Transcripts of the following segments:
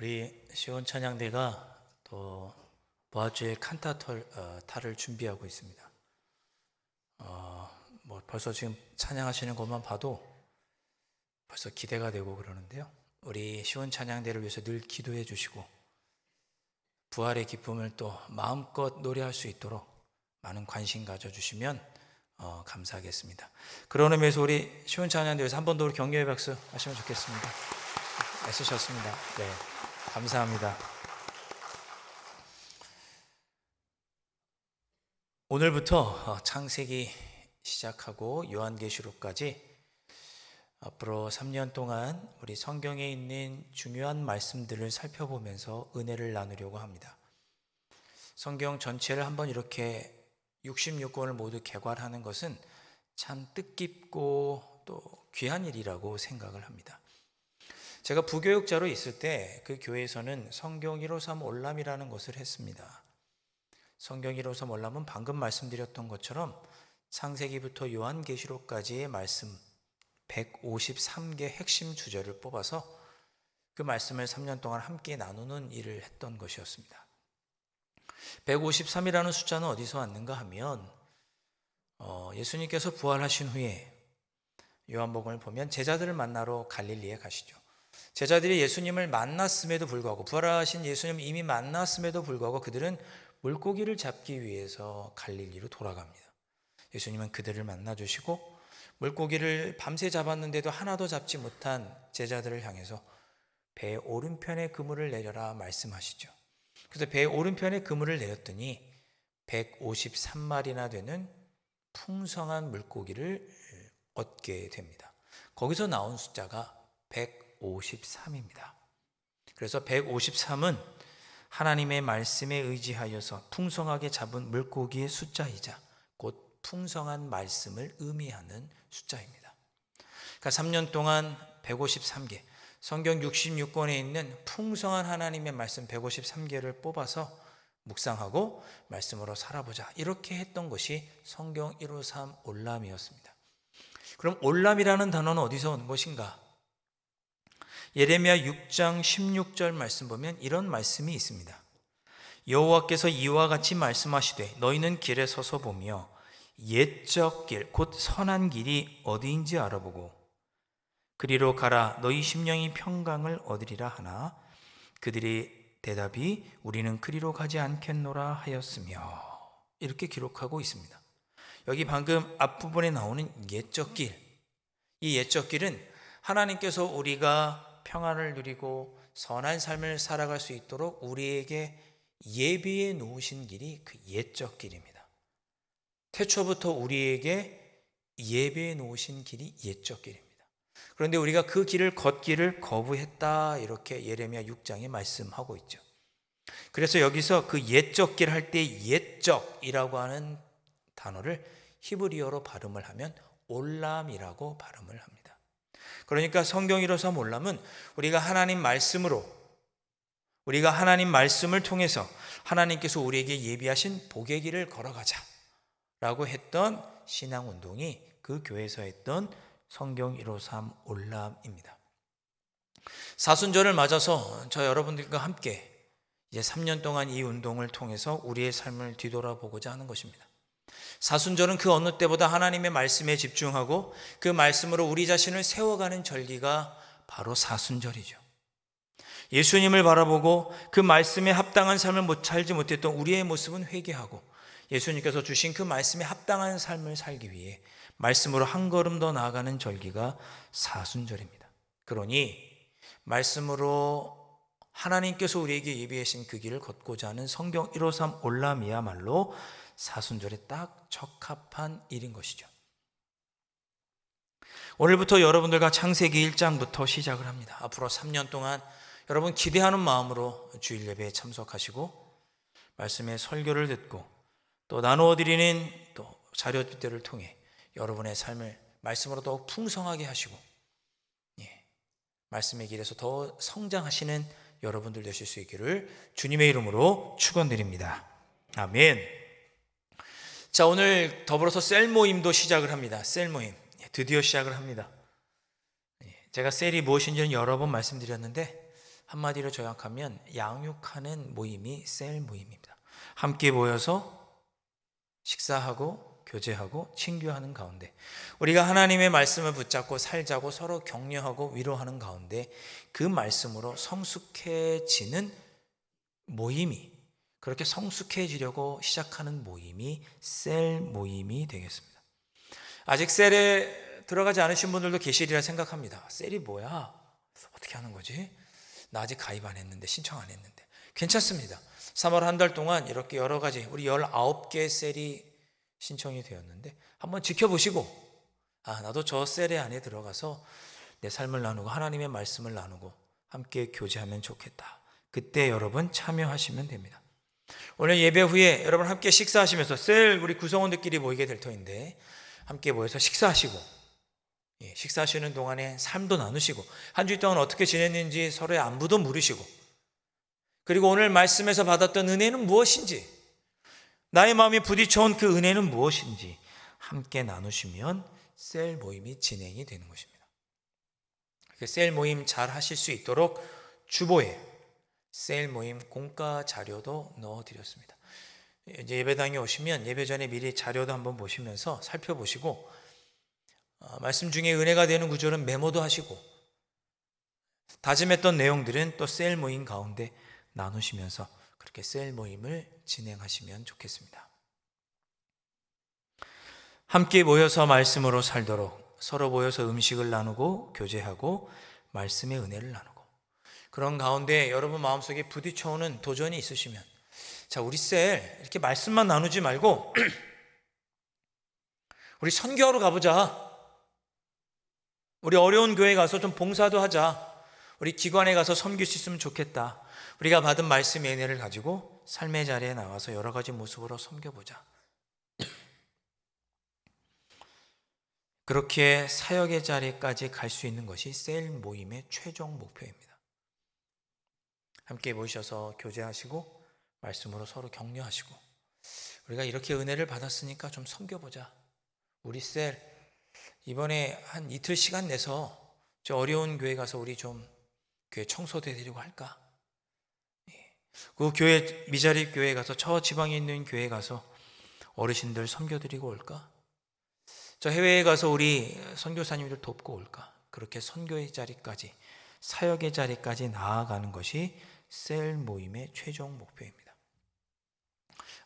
우리 시온 찬양대가 또 보아주의 칸타타를 준비하고 있습니다. 벌써 지금 찬양하시는 것만 봐도 벌써 기대가 되고 그러는데요. 우리 시온 찬양대를 위해서 늘 기도해 주시고 부활의 기쁨을 또 마음껏 노래할 수 있도록 많은 관심 가져주시면 감사하겠습니다. 그런 의미에서 우리 시온 찬양대에서 한 번 더 격려의 박수 하시면 좋겠습니다. 애쓰셨습니다. 네, 감사합니다. 오늘부터 창세기 시작하고 요한계시록까지 앞으로 3년 동안 우리 성경에 있는 중요한 말씀들을 살펴보면서 은혜를 나누려고 합니다. 성경 전체를 한번 이렇게 66권을 모두 개괄하는 것은 참 뜻깊고 또 귀한 일이라고 생각을 합니다. 제가 부교육자로 있을 때 그 교회에서는 성경 153 올람이라는 것을 했습니다. 성경 153 올람은 방금 말씀드렸던 것처럼 창세기부터 요한계시록까지의 말씀 153개 핵심 주제를 뽑아서 그 말씀을 3년 동안 함께 나누는 일을 했던 것이었습니다. 153이라는 숫자는 어디서 왔는가 하면 예수님께서 부활하신 후에 요한복음을 보면 제자들을 만나러 갈릴리에 가시죠. 제자들이 예수님을 만났음에도 불구하고 부활하신 예수님을 이미 만났음에도 불구하고 그들은 물고기를 잡기 위해서 갈릴리로 돌아갑니다. 예수님은 그들을 만나주시고 물고기를 밤새 잡았는데도 하나도 잡지 못한 제자들을 향해서 배의 오른편에 그물을 내려라 말씀하시죠. 그래서 배의 오른편에 그물을 내렸더니 153마리나 되는 풍성한 물고기를 얻게 됩니다. 거기서 나온 숫자가 153입니다. 그래서 153은 하나님의 말씀에 의지하여서 풍성하게 잡은 물고기의 숫자이자 곧 풍성한 말씀을 의미하는 숫자입니다. 그러니까 3년 동안 153개, 성경 66권에 있는 풍성한 하나님의 말씀 153개를 뽑아서 묵상하고 말씀으로 살아보자, 이렇게 했던 것이 성경 153 올람이었습니다. 그럼 올람이라는 단어는 어디서 온 것인가? 예레미야 6장 16절 말씀 보면 이런 말씀이 있습니다. 여호와께서 이와 같이 말씀하시되 너희는 길에 서서 보며 옛적 길 곧 선한 길이 어디인지 알아보고 그리로 가라 너희 심령이 평강을 얻으리라 하나 그들이 대답이 우리는 그리로 가지 않겠노라 하였으며, 이렇게 기록하고 있습니다. 여기 방금 앞부분에 나오는 옛적 길, 이 옛적 길은 하나님께서 우리가 평안을 누리고 선한 삶을 살아갈 수 있도록 우리에게 예비해 놓으신 길이 그 옛적 길입니다. 태초부터 우리에게 예비해 놓으신 길이 옛적 길입니다. 그런데 우리가 그 길을 걷기를 거부했다, 이렇게 예레미야 6장에 말씀하고 있죠. 그래서 여기서 그 옛적 길 할 때 옛적이라고 하는 단어를 히브리어로 발음을 하면 올람이라고 발음을 합니다. 그러니까 성경 153 올람은 우리가 하나님 말씀으로, 우리가 하나님 말씀을 통해서 하나님께서 우리에게 예비하신 복의 길을 걸어가자 라고 했던 신앙운동이 그 교회에서 했던 성경 153 올람입니다. 사순절을 맞아서 저 여러분들과 함께 이제 3년 동안 이 운동을 통해서 우리의 삶을 뒤돌아보고자 하는 것입니다. 사순절은 그 어느 때보다 하나님의 말씀에 집중하고 그 말씀으로 우리 자신을 세워가는 절기가 바로 사순절이죠. 예수님을 바라보고 그 말씀에 합당한 삶을 살지 못했던 우리의 모습은 회개하고 예수님께서 주신 그 말씀에 합당한 삶을 살기 위해 말씀으로 한 걸음 더 나아가는 절기가 사순절입니다. 그러니 말씀으로 하나님께서 우리에게 예비하신 그 길을 걷고자 하는 성경 153 올람이야말로 사순절에 딱 적합한 일인 것이죠. 오늘부터 여러분들과 창세기 1장부터 시작을 합니다. 앞으로 3년 동안 여러분 기대하는 마음으로 주일 예배에 참석하시고 말씀의 설교를 듣고 또 나누어 드리는 또 자료들을 통해 여러분의 삶을 말씀으로 더욱 풍성하게 하시고 말씀의 길에서 더 성장하시는 여러분들 되실 수 있기를 주님의 이름으로 축원드립니다. 아멘. 자, 오늘 더불어서 셀 모임도 시작을 합니다. 셀 모임 드디어 시작을 합니다. 제가 셀이 무엇인지는 여러 번 말씀드렸는데 한마디로 요약하면 양육하는 모임이 셀 모임입니다. 함께 모여서 식사하고 교제하고 친교하는 가운데 우리가 하나님의 말씀을 붙잡고 살자고 서로 격려하고 위로하는 가운데 그 말씀으로 성숙해지는 모임이, 그렇게 성숙해지려고 시작하는 모임이 셀 모임이 되겠습니다. 아직 셀에 들어가지 않으신 분들도 계시리라 생각합니다. 셀이 뭐야? 어떻게 하는 거지? 나 아직 가입 안 했는데, 신청 안 했는데. 괜찮습니다. 3월 한 달 동안 이렇게 여러 가지, 우리 19개 셀이 신청이 되었는데 한번 지켜보시고, 나도 저 셀에 안에 들어가서 내 삶을 나누고 하나님의 말씀을 나누고 함께 교제하면 좋겠다. 그때 여러분 참여하시면 됩니다. 오늘 예배 후에 여러분 함께 식사하시면서 셀 우리 구성원들끼리 모이게 될 터인데 함께 모여서 식사하시고, 식사하시는 동안에 삶도 나누시고 한 주 동안 어떻게 지냈는지 서로의 안부도 물으시고, 그리고 오늘 말씀에서 받았던 은혜는 무엇인지, 나의 마음이 부딪혀온 그 은혜는 무엇인지 함께 나누시면 셀 모임이 진행이 되는 것입니다. 셀 모임 잘 하실 수 있도록 주보에 셀 모임 공과 자료도 넣어드렸습니다. 이제 예배당에 오시면 예배 전에 미리 자료도 한번 보시면서 살펴보시고, 말씀 중에 은혜가 되는 구절은 메모도 하시고, 다짐했던 내용들은 또 셀 모임 가운데 나누시면서 그렇게 셀 모임을 진행하시면 좋겠습니다. 함께 모여서 말씀으로 살도록 서로 모여서 음식을 나누고 교제하고 말씀의 은혜를 나누고, 그런 가운데 여러분 마음속에 부딪혀오는 도전이 있으시면, 자, 우리 셀 이렇게 말씀만 나누지 말고 우리 선교하러 가보자. 우리 어려운 교회 가서 좀 봉사도 하자. 우리 기관에 가서 섬길 수 있으면 좋겠다. 우리가 받은 말씀의 은혜를 가지고 삶의 자리에 나와서 여러 가지 모습으로 섬겨보자. 그렇게 사역의 자리까지 갈 수 있는 것이 셀 모임의 최종 목표입니다. 함께 모이셔서 교제하시고 말씀으로 서로 격려하시고, 우리가 이렇게 은혜를 받았으니까 좀 섬겨보자. 우리 셀 이번에 한 이틀 시간 내서 저 어려운 교회 가서 우리 좀 교회 청소도 해드리고 할까? 그 교회, 미자립 교회 가서 저 지방에 있는 교회 가서 어르신들 섬겨드리고 올까? 저 해외에 가서 우리 선교사님들 돕고 올까? 그렇게 선교의 자리까지, 사역의 자리까지 나아가는 것이 셀 모임의 최종 목표입니다.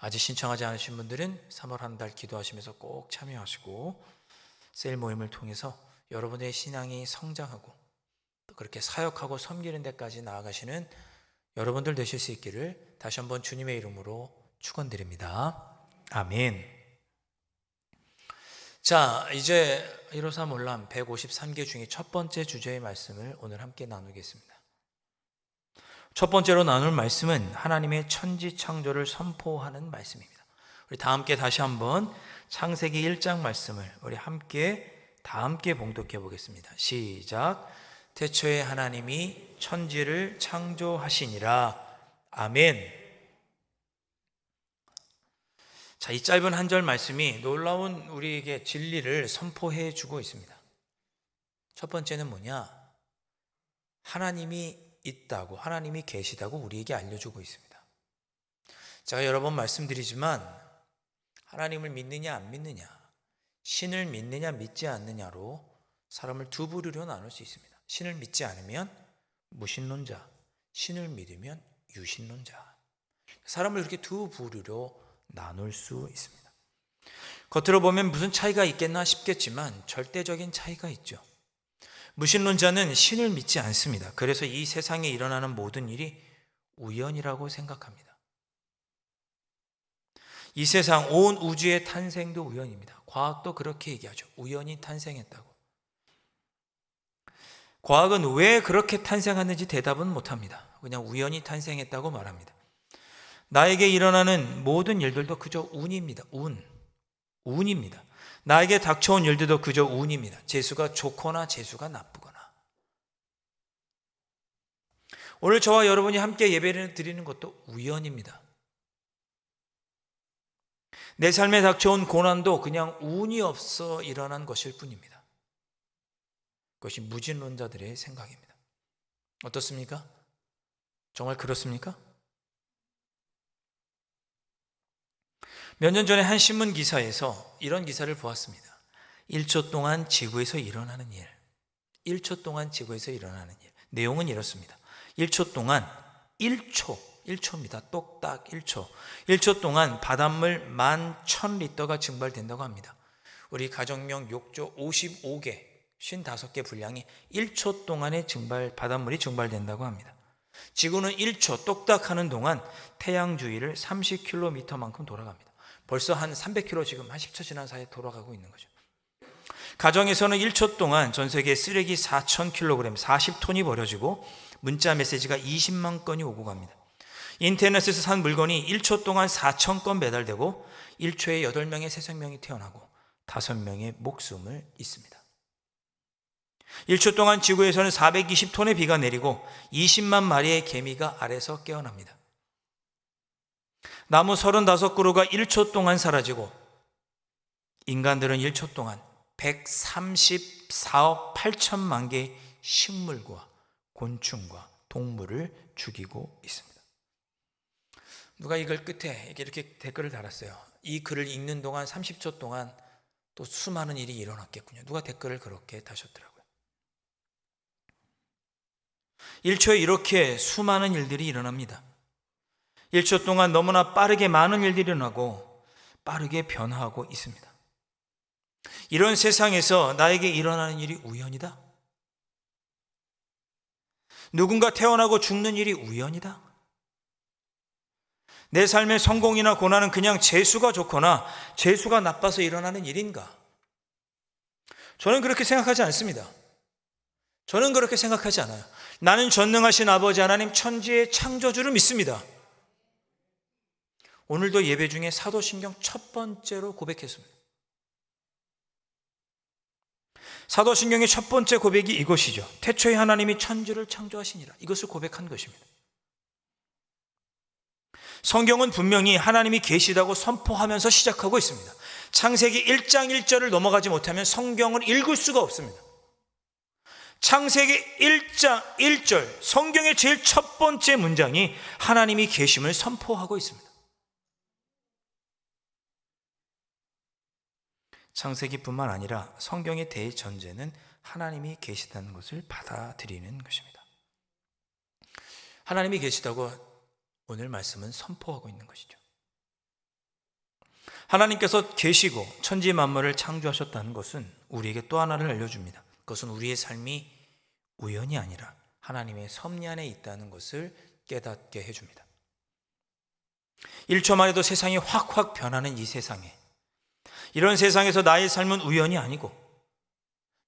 아직 신청하지 않으신 분들은 3월 한 달 기도하시면서 꼭 참여하시고, 셀 모임을 통해서 여러분의 신앙이 성장하고 또 그렇게 사역하고 섬기는 데까지 나아가시는 여러분들 되실 수 있기를 다시 한번 주님의 이름으로 축원드립니다. 아멘. 자, 이제 153 올람 153개 중에 첫 번째 주제의 말씀을 오늘 함께 나누겠습니다. 첫 번째로 나눌 말씀은 하나님의 천지 창조를 선포하는 말씀입니다. 우리 다 함께 다시 한번 창세기 1장 말씀을 우리 다 함께 봉독해 보겠습니다. 시작. 태초에 하나님이 천지를 창조하시니라. 아멘. 자, 이 짧은 한 절 말씀이 놀라운 우리에게 진리를 선포해 주고 있습니다. 첫 번째는 뭐냐? 하나님이 있다고, 하나님이 계시다고 우리에게 알려주고 있습니다. 제가 여러 번 말씀드리지만 하나님을 믿느냐 안 믿느냐, 신을 믿느냐 믿지 않느냐로 사람을 두 부류로 나눌 수 있습니다. 신을 믿지 않으면 무신론자, 신을 믿으면 유신론자. 사람을 이렇게 두 부류로 나눌 수 있습니다. 겉으로 보면 무슨 차이가 있겠나 싶겠지만 절대적인 차이가 있죠. 무신론자는 신을 믿지 않습니다. 그래서 이 세상에 일어나는 모든 일이 우연이라고 생각합니다. 이 세상 온 우주의 탄생도 우연입니다. 과학도 그렇게 얘기하죠. 우연히 탄생했다고. 과학은 왜 그렇게 탄생하는지 대답은 못합니다. 그냥 우연히 탄생했다고 말합니다. 나에게 일어나는 모든 일들도 그저 운입니다. 운입니다. 나에게 닥쳐온 일들도 그저 운입니다. 재수가 좋거나 재수가 나쁘거나. 오늘 저와 여러분이 함께 예배를 드리는 것도 우연입니다. 내 삶에 닥쳐온 고난도 그냥 운이 없어 일어난 것일 뿐입니다. 그것이 무진론자들의 생각입니다. 어떻습니까? 정말 그렇습니까? 몇 년 전에 한 신문 기사에서 이런 기사를 보았습니다. 1초 동안 지구에서 일어나는 일. 1초 동안 지구에서 일어나는 일. 내용은 이렇습니다. 1초 동안 1초입니다. 똑딱 1초. 1초 동안 바닷물 11,000리터가 증발된다고 합니다. 우리 가정용 욕조 55개, 55개 분량이 1초 동안에 바닷물이 증발된다고 합니다. 지구는 1초 똑딱 하는 동안 태양 주위를 30km만큼 돌아갑니다. 벌써 한 300km 지금 한 10초 지난 사이에 돌아가고 있는 거죠. 가정에서는 1초 동안 전 세계 쓰레기 4,000kg, 40톤이 버려지고 문자 메시지가 20만 건이 오고 갑니다. 인터넷에서 산 물건이 1초 동안 4,000건 배달되고 1초에 8명의 새 생명이 태어나고 5명의 목숨을 잃습니다. 1초 동안 지구에서는 420톤의 비가 내리고 20만 마리의 개미가 알에서 깨어납니다. 나무 35그루가 1초 동안 사라지고 인간들은 1초 동안 134억 8천만 개의 식물과 곤충과 동물을 죽이고 있습니다. 누가 이걸 끝에 이렇게 댓글을 달았어요. 이 글을 읽는 동안 30초 동안 또 수많은 일이 일어났겠군요. 누가 댓글을 그렇게 다셨더라고요. 1초에 이렇게 수많은 일들이 일어납니다. 1초 동안 너무나 빠르게 많은 일들이 일어나고 빠르게 변화하고 있습니다. 이런 세상에서 나에게 일어나는 일이 우연이다? 누군가 태어나고 죽는 일이 우연이다? 내 삶의 성공이나 고난은 그냥 재수가 좋거나 재수가 나빠서 일어나는 일인가? 저는 그렇게 생각하지 않습니다. 저는 그렇게 생각하지 않아요. 나는 전능하신 아버지 하나님 천지의 창조주를 믿습니다. 오늘도 예배 중에 사도신경 첫 번째로 고백했습니다. 사도신경의 첫 번째 고백이 이것이죠. 태초에 하나님이 천지를 창조하시니라. 이것을 고백한 것입니다. 성경은 분명히 하나님이 계시다고 선포하면서 시작하고 있습니다. 창세기 1장 1절을 넘어가지 못하면 성경을 읽을 수가 없습니다. 창세기 1장 1절, 성경의 제일 첫 번째 문장이 하나님이 계심을 선포하고 있습니다. 창세기뿐만 아니라 성경의 대전제는 하나님이 계시다는 것을 받아들이는 것입니다. 하나님이 계시다고 오늘 말씀은 선포하고 있는 것이죠. 하나님께서 계시고 천지 만물을 창조하셨다는 것은 우리에게 또 하나를 알려줍니다. 그것은 우리의 삶이 우연이 아니라 하나님의 섭리 안에 있다는 것을 깨닫게 해줍니다. 1초만 해도 세상이 확확 변하는 이 세상에, 이런 세상에서 나의 삶은 우연이 아니고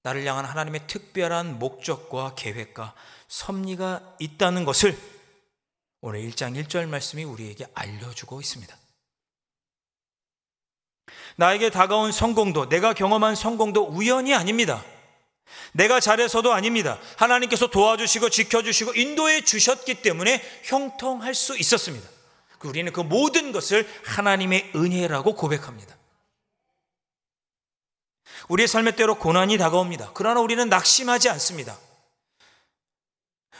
나를 향한 하나님의 특별한 목적과 계획과 섭리가 있다는 것을 오늘 1장 1절 말씀이 우리에게 알려주고 있습니다. 나에게 다가온 성공도, 내가 경험한 성공도 우연이 아닙니다. 내가 잘해서도 아닙니다. 하나님께서 도와주시고 지켜주시고 인도해 주셨기 때문에 형통할 수 있었습니다. 우리는 그 모든 것을 하나님의 은혜라고 고백합니다. 우리의 삶의 때로 고난이 다가옵니다. 그러나 우리는 낙심하지 않습니다.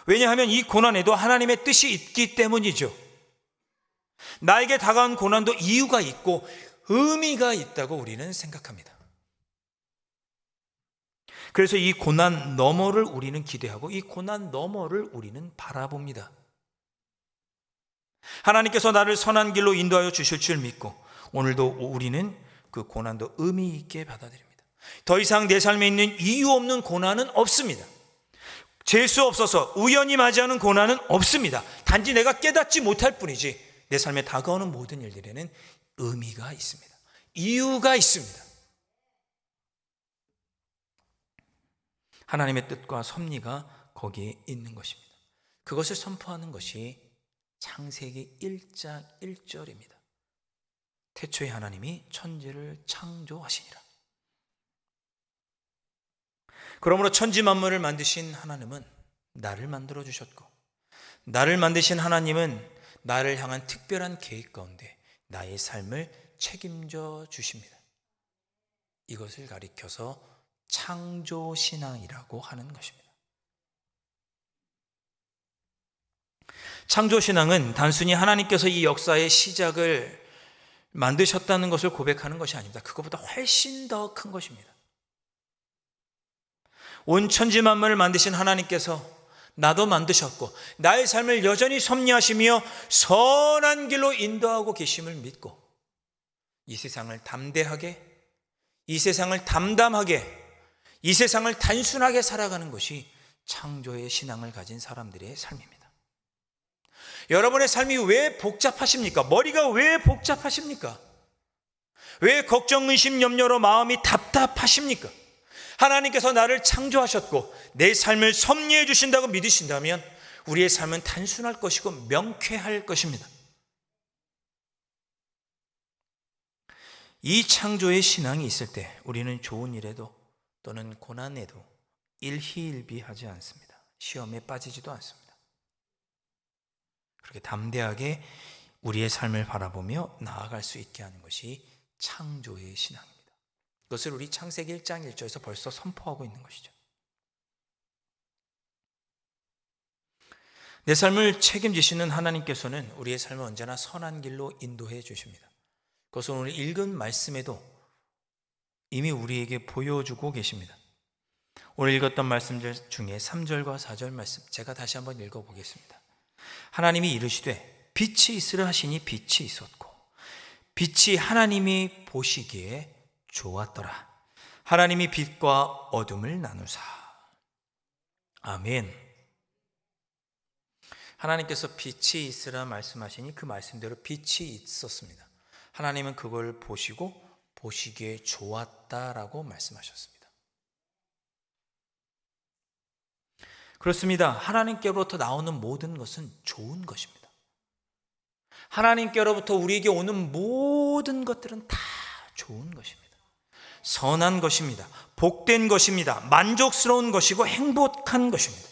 왜냐하면 이 고난에도 하나님의 뜻이 있기 때문이죠. 나에게 다가온 고난도 이유가 있고 의미가 있다고 우리는 생각합니다. 그래서 이 고난 너머를 우리는 기대하고 이 고난 너머를 우리는 바라봅니다. 하나님께서 나를 선한 길로 인도하여 주실 줄 믿고 오늘도 우리는 그 고난도 의미 있게 받아들입니다. 더 이상 내 삶에 있는 이유 없는 고난은 없습니다. 재수 없어서 우연히 맞이하는 고난은 없습니다. 단지 내가 깨닫지 못할 뿐이지 내 삶에 다가오는 모든 일들에는 의미가 있습니다. 이유가 있습니다. 하나님의 뜻과 섭리가 거기에 있는 것입니다. 그것을 선포하는 것이 창세기 1장 1절입니다. 태초에 하나님이 천지를 창조하시니라. 그러므로 천지 만물을 만드신 하나님은 나를 만들어 주셨고, 나를 만드신 하나님은 나를 향한 특별한 계획 가운데 나의 삶을 책임져 주십니다. 이것을 가리켜서 창조신앙이라고 하는 것입니다. 창조신앙은 단순히 하나님께서 이 역사의 시작을 만드셨다는 것을 고백하는 것이 아닙니다. 그것보다 훨씬 더 큰 것입니다. 온 천지 만물을 만드신 하나님께서 나도 만드셨고 나의 삶을 여전히 섭리하시며 선한 길로 인도하고 계심을 믿고 이 세상을 담대하게, 이 세상을 담담하게, 이 세상을 단순하게 살아가는 것이 창조의 신앙을 가진 사람들의 삶입니다. 여러분의 삶이 왜 복잡하십니까? 머리가 왜 복잡하십니까? 왜 걱정, 의심, 염려로 마음이 답답하십니까? 하나님께서 나를 창조하셨고 내 삶을 섭리해 주신다고 믿으신다면 우리의 삶은 단순할 것이고 명쾌할 것입니다. 이 창조의 신앙이 있을 때 우리는 좋은 일에도 또는 고난에도 일희일비하지 않습니다. 시험에 빠지지도 않습니다. 그렇게 담대하게 우리의 삶을 바라보며 나아갈 수 있게 하는 것이 창조의 신앙입니다. 그것을 우리 창세기 1장 1절에서 벌써 선포하고 있는 것이죠. 내 삶을 책임지시는 하나님께서는 우리의 삶을 언제나 선한 길로 인도해 주십니다. 그것은 오늘 읽은 말씀에도 이미 우리에게 보여주고 계십니다. 오늘 읽었던 말씀들 중에 3절과 4절 말씀 제가 다시 한번 읽어보겠습니다. 하나님이 이르시되 빛이 있으라 하시니 빛이 있었고 빛이 하나님이 보시기에 좋았더라. 하나님이 빛과 어둠을 나누사. 아멘. 하나님께서 빛이 있으라 말씀하시니 그 말씀대로 빛이 있었습니다. 하나님은 그걸 보시고 보시기에 좋았다라고 말씀하셨습니다. 그렇습니다. 하나님께로부터 나오는 모든 것은 좋은 것입니다. 하나님께로부터 우리에게 오는 모든 것들은 다 좋은 것입니다. 선한 것입니다. 복된 것입니다. 만족스러운 것이고 행복한 것입니다.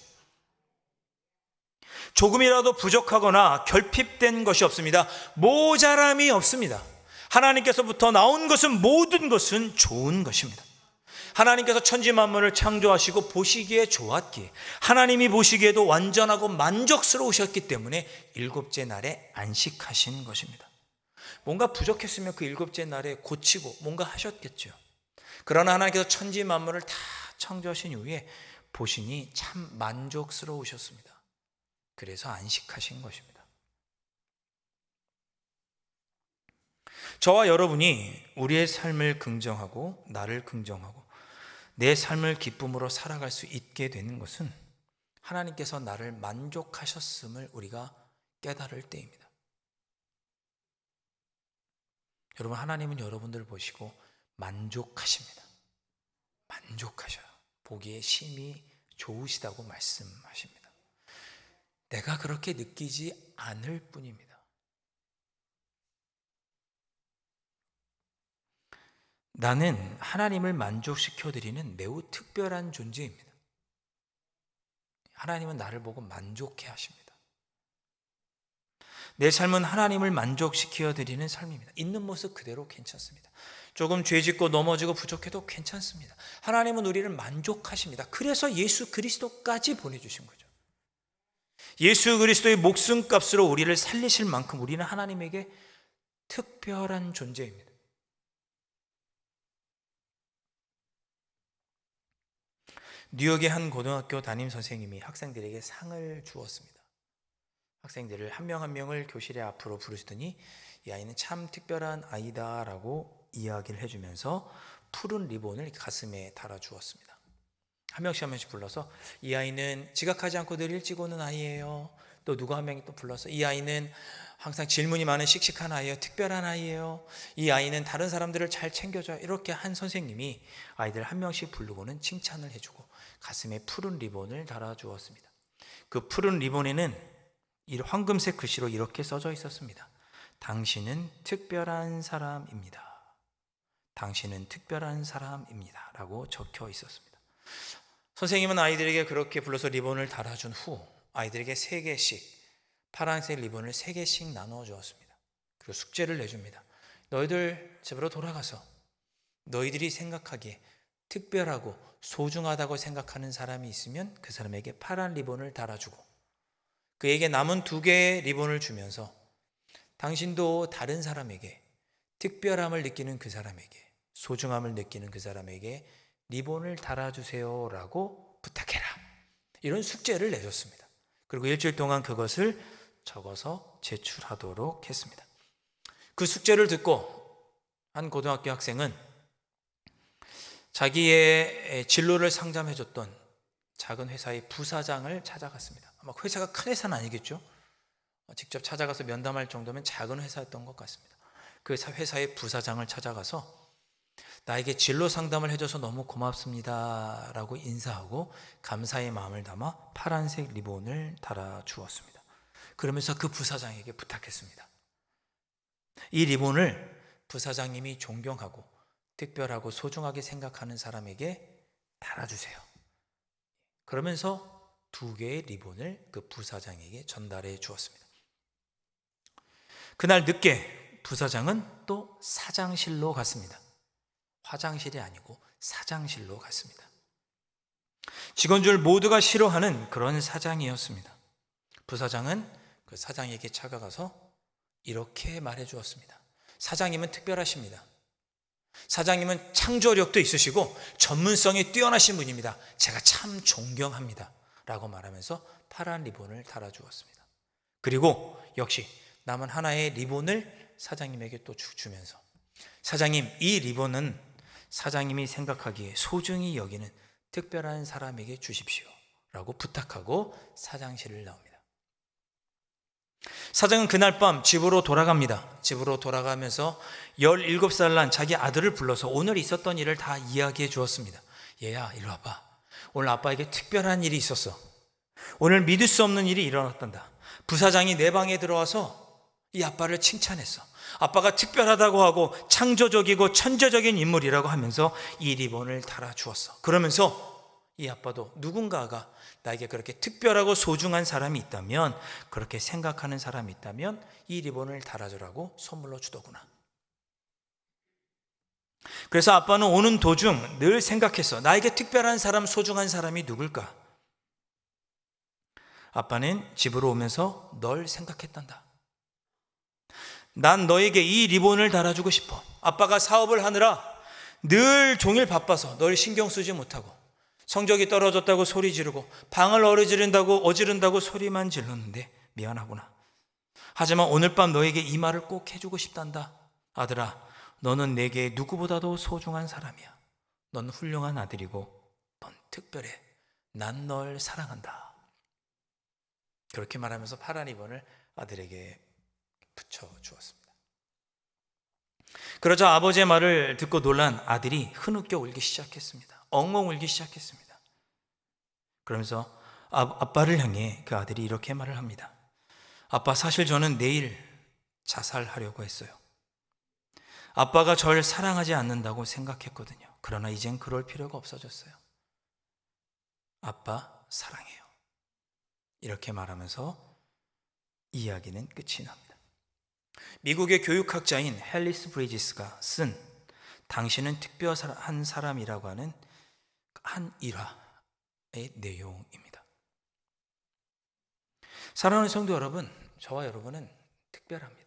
조금이라도 부족하거나 결핍된 것이 없습니다. 모자람이 없습니다. 하나님께서부터 나온 것은 모든 것은 좋은 것입니다. 하나님께서 천지 만물을 창조하시고 보시기에 좋았기에 하나님이 보시기에도 완전하고 만족스러우셨기 때문에 일곱째 날에 안식하신 것입니다. 뭔가 부족했으면 그 일곱째 날에 고치고 뭔가 하셨겠죠. 그러나 하나님께서 천지 만물을 다 창조하신 이후에 보시니 참 만족스러우셨습니다. 그래서 안식하신 것입니다. 저와 여러분이 우리의 삶을 긍정하고 나를 긍정하고 내 삶을 기쁨으로 살아갈 수 있게 되는 것은 하나님께서 나를 만족하셨음을 우리가 깨달을 때입니다. 여러분, 하나님은 여러분들을 보시고 만족하십니다. 만족하셔요. 보기에 심히 좋으시다고 말씀하십니다. 내가 그렇게 느끼지 않을 뿐입니다. 나는 하나님을 만족시켜드리는 매우 특별한 존재입니다. 하나님은 나를 보고 만족해 하십니다. 내 삶은 하나님을 만족시켜드리는 삶입니다. 있는 모습 그대로 괜찮습니다. 조금 죄짓고 넘어지고 부족해도 괜찮습니다. 하나님은 우리를 만족하십니다. 그래서 예수 그리스도까지 보내주신 거죠. 예수 그리스도의 목숨값으로 우리를 살리실 만큼 우리는 하나님에게 특별한 존재입니다. 뉴욕의 한 고등학교 담임 선생님이 학생들에게 상을 주었습니다. 학생들을 한 명 한 명을 교실의 앞으로 부르시더니 이 아이는 참 특별한 아이다라고 이야기를 해주면서 푸른 리본을 가슴에 달아주었습니다. 한 명씩 불러서 이 아이는 지각하지 않고 늘 일찍 오는 아이예요. 또 누구 한 명이 또 불러서 이 아이는 항상 질문이 많은 씩씩한 아이예요. 특별한 아이예요. 이 아이는 다른 사람들을 잘 챙겨줘요. 이렇게 한 선생님이 아이들 한 명씩 부르고는 칭찬을 해주고 가슴에 푸른 리본을 달아주었습니다. 그 푸른 리본에는 이 황금색 글씨로 이렇게 써져 있었습니다. 당신은 특별한 사람입니다. 당신은 특별한 사람입니다. 라고 적혀 있었습니다. 선생님은 아이들에게 그렇게 불러서 리본을 달아준 후 아이들에게 3개씩 파란색 리본을 3개씩 나누어 주었습니다. 그리고 숙제를 내줍니다. 너희들 집으로 돌아가서 너희들이 생각하기에 특별하고 소중하다고 생각하는 사람이 있으면 그 사람에게 파란 리본을 달아주고 그에게 남은 2개의 리본을 주면서 당신도 다른 사람에게, 특별함을 느끼는 그 사람에게, 소중함을 느끼는 그 사람에게 리본을 달아주세요 라고 부탁해라. 이런 숙제를 내줬습니다. 그리고 일주일 동안 그것을 적어서 제출하도록 했습니다. 그 숙제를 듣고 한 고등학교 학생은 자기의 진로를 상담해줬던 작은 회사의 부사장을 찾아갔습니다. 아마 회사가 큰 회사는 아니겠죠. 직접 찾아가서 면담할 정도면 작은 회사였던 것 같습니다. 그 회사의 부사장을 찾아가서 나에게 진로 상담을 해줘서 너무 고맙습니다 라고 인사하고 감사의 마음을 담아 파란색 리본을 달아주었습니다. 그러면서 그 부사장에게 부탁했습니다. 이 리본을 부사장님이 존경하고 특별하고 소중하게 생각하는 사람에게 달아주세요. 그러면서 2개의 리본을 그 부사장에게 전달해 주었습니다. 그날 늦게 부사장은 또 사장실로 갔습니다. 화장실이 아니고 사장실로 갔습니다. 직원들 모두가 싫어하는 그런 사장이었습니다. 부사장은 그 사장에게 찾아가서 이렇게 말해 주었습니다. 사장님은 특별하십니다. 사장님은 창조력도 있으시고 전문성이 뛰어나신 분입니다. 제가 참 존경합니다 라고 말하면서 파란 리본을 달아주었습니다. 그리고 역시 남은 하나의 리본을 사장님에게 또 주면서 사장님, 이 리본은 사장님이 생각하기에 소중히 여기는 특별한 사람에게 주십시오 라고 부탁하고 사장실을 나옵니다. 사장은 그날 밤 집으로 돌아갑니다. 집으로 돌아가면서 17살 난 자기 아들을 불러서 오늘 있었던 일을 다 이야기해 주었습니다. 얘야, 이리 와봐. 오늘 아빠에게 특별한 일이 있었어. 오늘 믿을 수 없는 일이 일어났단다. 부사장이 내 방에 들어와서 이 아빠를 칭찬했어. 아빠가 특별하다고 하고 창조적이고 천재적인 인물이라고 하면서 이 리본을 달아주었어. 그러면서 이 아빠도 누군가가 나에게 그렇게 특별하고 소중한 사람이 있다면, 그렇게 생각하는 사람이 있다면 이 리본을 달아주라고 선물로 주더구나. 그래서 아빠는 오는 도중 늘 생각했어. 나에게 특별한 사람, 소중한 사람이 누굴까? 아빠는 집으로 오면서 널 생각했단다. 난 너에게 이 리본을 달아주고 싶어. 아빠가 사업을 하느라 늘 종일 바빠서 널 신경 쓰지 못하고 성적이 떨어졌다고 소리 지르고 방을 어지른다고 소리만 질렀는데 미안하구나. 하지만 오늘 밤 너에게 이 말을 꼭 해주고 싶단다. 아들아, 너는 내게 누구보다도 소중한 사람이야. 넌 훌륭한 아들이고 넌 특별해. 난 널 사랑한다. 그렇게 말하면서 파란 리본을 아들에게 붙여주었습니다. 그러자 아버지의 말을 듣고 놀란 아들이 흐느껴 울기 시작했습니다. 엉엉 울기 시작했습니다. 그러면서 아빠를 향해 그 아들이 이렇게 말을 합니다. 아빠, 사실 저는 내일 자살하려고 했어요. 아빠가 절 사랑하지 않는다고 생각했거든요. 그러나 이젠 그럴 필요가 없어졌어요. 아빠 사랑해요. 이렇게 말하면서 이야기는 끝이 납니다. 미국의 교육학자인 헬리스 브리지스가 쓴 당신은 특별한 사람이라고 하는 한 일화의 내용입니다. 사랑하는 성도 여러분, 저와 여러분은 특별합니다.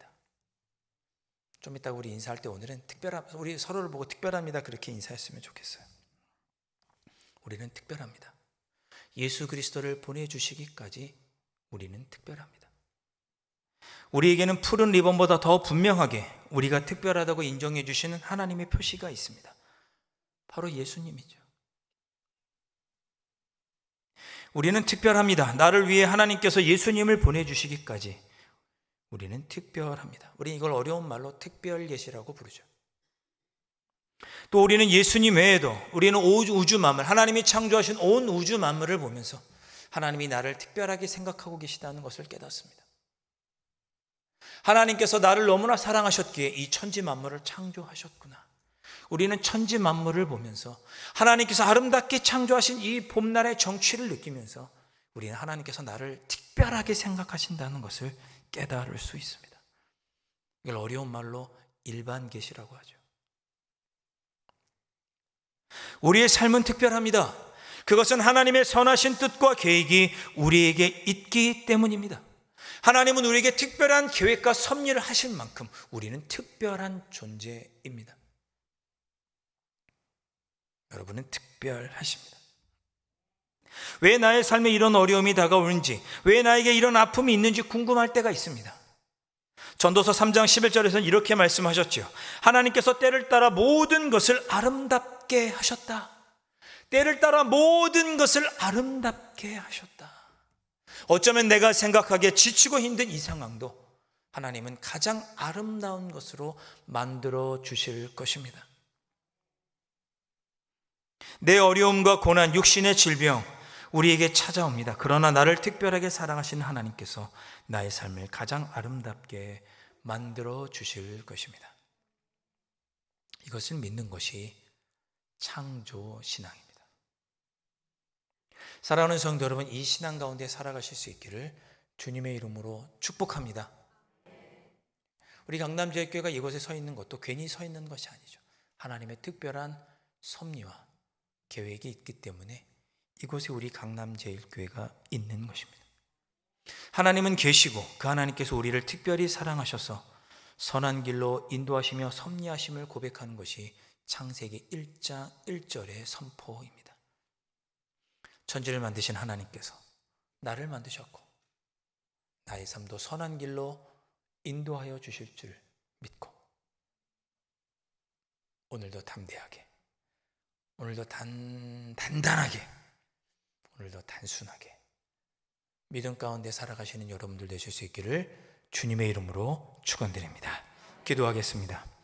좀 이따 우리 인사할 때 오늘은 우리 서로를 보고 특별합니다 그렇게 인사했으면 좋겠어요. 우리는 특별합니다. 예수 그리스도를 보내주시기까지 우리는 특별합니다. 우리에게는 푸른 리본보다 더 분명하게 우리가 특별하다고 인정해 주시는 하나님의 표시가 있습니다. 바로 예수님이죠. 우리는 특별합니다. 나를 위해 하나님께서 예수님을 보내주시기까지 우리는 특별합니다. 우리는 이걸 어려운 말로 특별 예시라고 부르죠. 또 우리는 예수님 외에도 우리는 우주 만물, 하나님이 창조하신 온 우주 만물을 보면서 하나님이 나를 특별하게 생각하고 계시다는 것을 깨닫습니다. 하나님께서 나를 너무나 사랑하셨기에 이 천지 만물을 창조하셨구나. 우리는 천지 만물을 보면서 하나님께서 아름답게 창조하신 이 봄날의 정취를 느끼면서 우리는 하나님께서 나를 특별하게 생각하신다는 것을 깨달을 수 있습니다. 이걸 어려운 말로 일반 계시라고 하죠. 우리의 삶은 특별합니다. 그것은 하나님의 선하신 뜻과 계획이 우리에게 있기 때문입니다. 하나님은 우리에게 특별한 계획과 섭리를 하실 만큼 우리는 특별한 존재입니다. 여러분은 특별하십니다. 왜 나의 삶에 이런 어려움이 다가오는지, 왜 나에게 이런 아픔이 있는지 궁금할 때가 있습니다. 전도서 3장 11절에서는 이렇게 말씀하셨죠. 하나님께서 때를 따라 모든 것을 아름답게 하셨다. 때를 따라 모든 것을 아름답게 하셨다. 어쩌면 내가 생각하기에 지치고 힘든 이 상황도 하나님은 가장 아름다운 것으로 만들어 주실 것입니다. 내 어려움과 고난, 육신의 질병 우리에게 찾아옵니다. 그러나 나를 특별하게 사랑하시는 하나님께서 나의 삶을 가장 아름답게 만들어 주실 것입니다. 이것을 믿는 것이 창조 신앙입니다. 사랑하는 성도 여러분, 이 신앙 가운데 살아가실 수 있기를 주님의 이름으로 축복합니다. 우리 강남제일교회가 이곳에 서 있는 것도 괜히 서 있는 것이 아니죠. 하나님의 특별한 섭리와 계획이 있기 때문에 이곳에 우리 강남제일교회가 있는 것입니다. 하나님은 계시고 그 하나님께서 우리를 특별히 사랑하셔서 선한 길로 인도하시며 섭리하심을 고백하는 것이 창세기 1장 1절의 선포입니다. 천지를 만드신 하나님께서 나를 만드셨고 나의 삶도 선한 길로 인도하여 주실 줄 믿고 오늘도 담대하게, 오늘도 단단하게, 오늘도 단순하게 믿음 가운데 살아가시는 여러분들 되실 수 있기를 주님의 이름으로 축원드립니다. 기도하겠습니다.